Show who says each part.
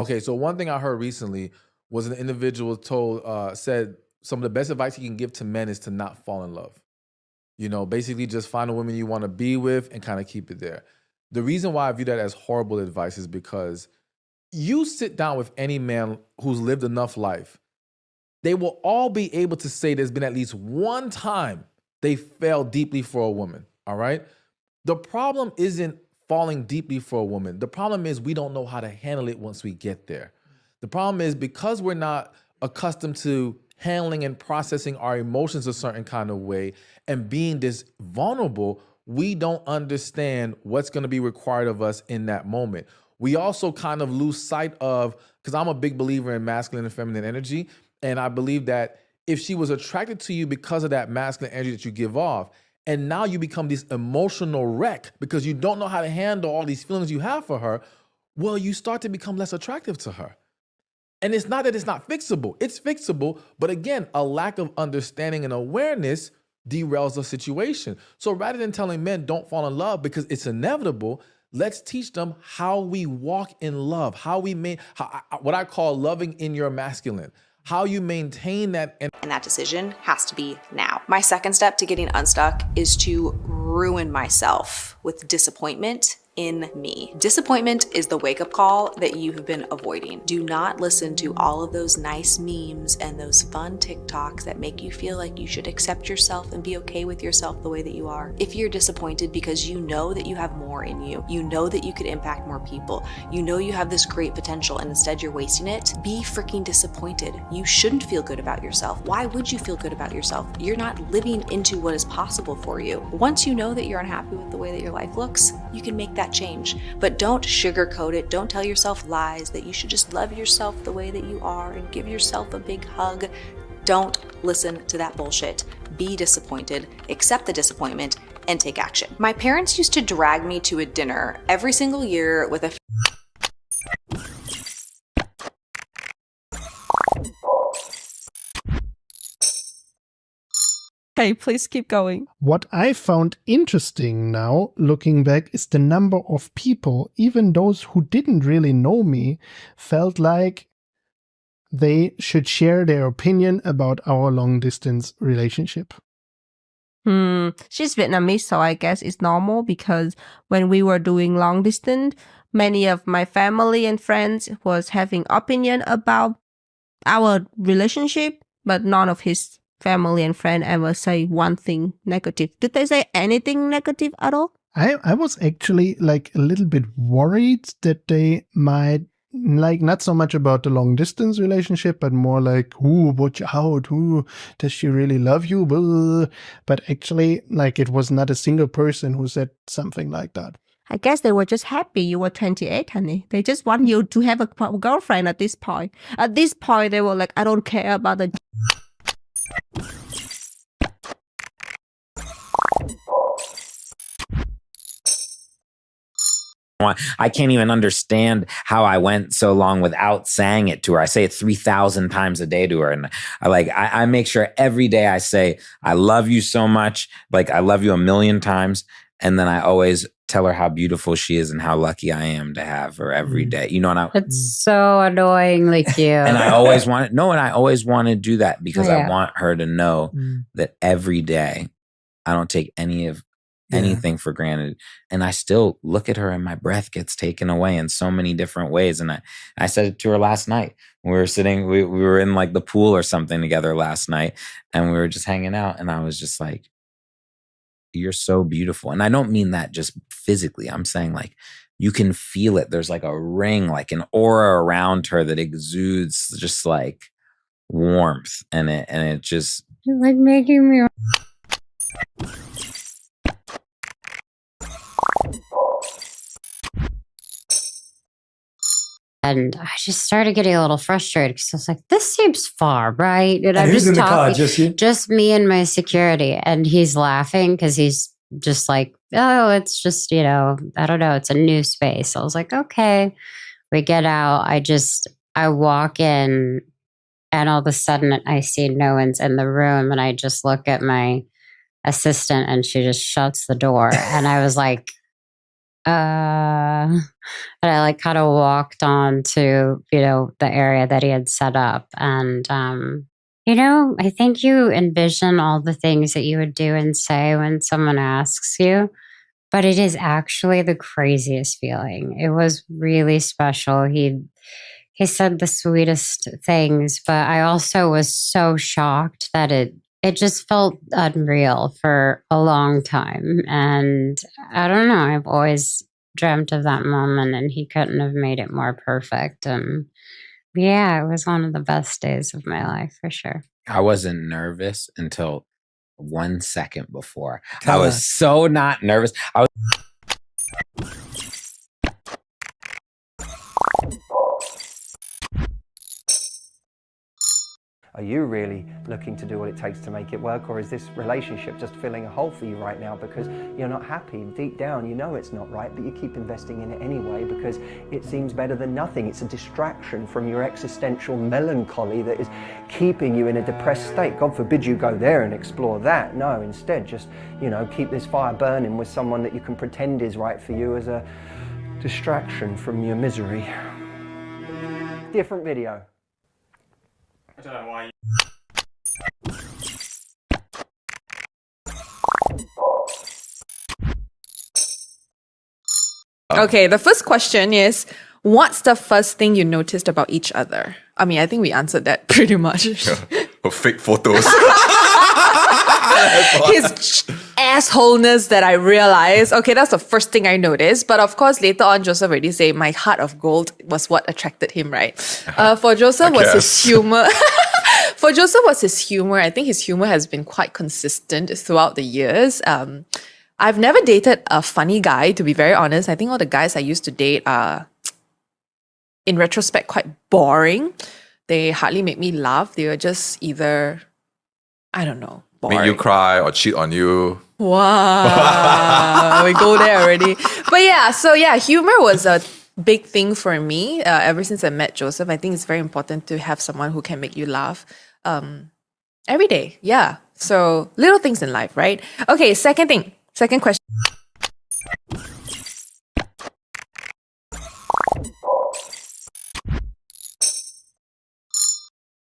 Speaker 1: Okay, so one thing I heard recently was an individual said some of the best advice he can give to men is to not fall in love. Basically just find a woman you want to be with and kind of keep it there. The reason why I view that as horrible advice is because you sit down with any man who's lived enough life, they will all be able to say there's been at least one time they fell deeply for a woman. All right. The problem isn't falling deeply for a woman. The problem is we don't know how to handle it once we get there. The problem is because we're not accustomed to handling and processing our emotions a certain kind of way and being this vulnerable, we don't understand what's going to be required of us in that moment. We also kind of lose sight of, because I'm a big believer in masculine and feminine energy, and I believe that if she was attracted to you because of that masculine energy that you give off, and now you become this emotional wreck because you don't know how to handle all these feelings you have for her, well, you start to become less attractive to her. And it's not that it's not fixable, it's fixable. But again, a lack of understanding and awareness derails the situation. So rather than telling men don't fall in love because it's inevitable, let's teach them how we walk in love, what I call loving in your masculine, how you maintain that.
Speaker 2: And that decision has to be now. My second step to getting unstuck is to ruin myself with disappointment in me. Disappointment is the wake-up call that you have been avoiding. Do not listen to all of those nice memes and those fun TikToks that make you feel like you should accept yourself and be okay with yourself the way that you are. If you're disappointed because you know that you have more in you, you know that you could impact more people, you know you have this great potential and instead you're wasting it, be freaking disappointed. You shouldn't feel good about yourself. Why would you feel good about yourself? You're not living into what is possible for you. Once you know that you're unhappy with the way that your life looks, you can make that change. But don't sugarcoat it. Don't tell yourself lies that you should just love yourself the way that you are and give yourself a big hug. Don't listen to that bullshit. Be disappointed, accept the disappointment, and take action. My parents used to drag me to a dinner every single year with a
Speaker 3: Okay, please keep going.
Speaker 4: What I found interesting now, looking back, is the number of people, even those who didn't really know me, felt like they should share their opinion about our long distance relationship.
Speaker 3: She's Vietnamese, so I guess it's normal because when we were doing long distance, many of my family and friends was having opinion about our relationship, but none of his family and friend ever say one thing negative. Did they say anything negative at all?
Speaker 4: I was actually like a little bit worried that they might, like, not so much about the long distance relationship, but more like, ooh, watch out, ooh, does she really love you? Blah. But actually, like, it was not a single person who said something like that.
Speaker 3: I guess they were just happy you were 28, honey. They just want you to have a girlfriend at this point. At this point, they were like, I don't care about the...
Speaker 5: I can't even understand how I went so long without saying it to her. I say it 3,000 times a day to her. And I make sure every day I say, I love you so much. Like, I love you a million times. And then I always tell her how beautiful she is and how lucky I am to have her every day. You know, and
Speaker 6: it's so annoyingly cute.
Speaker 5: And I always want to do that because I want her to know that every day I don't take anything for granted. And I still look at her and my breath gets taken away in so many different ways. And I said it to her last night. We were in like the pool or something together last night and we were just hanging out. And I was just like, you're so beautiful. And I don't mean that just physically. I'm saying like, you can feel it. There's like a ring, like an aura around her that exudes just like warmth. And it just
Speaker 6: you're like making me. And I just started getting a little frustrated because I was like, this seems far, right? And I'm
Speaker 7: who's
Speaker 6: just
Speaker 7: in the car?
Speaker 6: talking, just me and my security. And he's laughing because he's just like, oh, it's just, I don't know. It's a new space. I was like, okay. We get out. I walk in and all of a sudden I see no one's in the room. And I just look at my assistant and she just shuts the door. And I was like, and I like kind of walked on to, the area that he had set up. And, I think you envision all the things that you would do and say when someone asks you, but it is actually the craziest feeling. It was really special. He said the sweetest things, but I also was so shocked that it just felt unreal for a long time. And I don't know, I've always dreamt of that moment, and he couldn't have made it more perfect. And yeah, it was one of the best days of my life for sure.
Speaker 5: I wasn't nervous until 1 second before.
Speaker 1: Tell
Speaker 5: I was
Speaker 1: us.
Speaker 5: so not nervous.
Speaker 7: Are you really looking to do what it takes to make it work, or is this relationship just filling a hole for you right now because you're not happy? Deep down, you know it's not right, but you keep investing in it anyway because it seems better than nothing. It's a distraction from your existential melancholy that is keeping you in a depressed state. God forbid you go there and explore that. No, instead, just, keep this fire burning with someone that you can pretend is right for you as a distraction from your misery. Different video.
Speaker 8: I don't know why.
Speaker 9: Okay, the first question is, what's the first thing you noticed about each other? I mean, I think we answered that pretty much.
Speaker 8: Or fake photos.
Speaker 9: His assholeness that I realized. Okay, that's the first thing I noticed. But of course, later on, Joseph already said my heart of gold was what attracted him, right? For Joseph was his humor. For Joseph was his humor. I think his humor has been quite consistent throughout the years. I've never dated a funny guy, to be very honest. I think all the guys I used to date are, in retrospect, quite boring. They hardly make me laugh. They were just either, I don't know, boring.
Speaker 8: Make you cry or cheat on you.
Speaker 9: Wow, we go there already. But yeah, humor was a big thing for me ever since I met Joseph. I think it's very important to have someone who can make you laugh every day. Yeah. So little things in life, right? Okay, second question.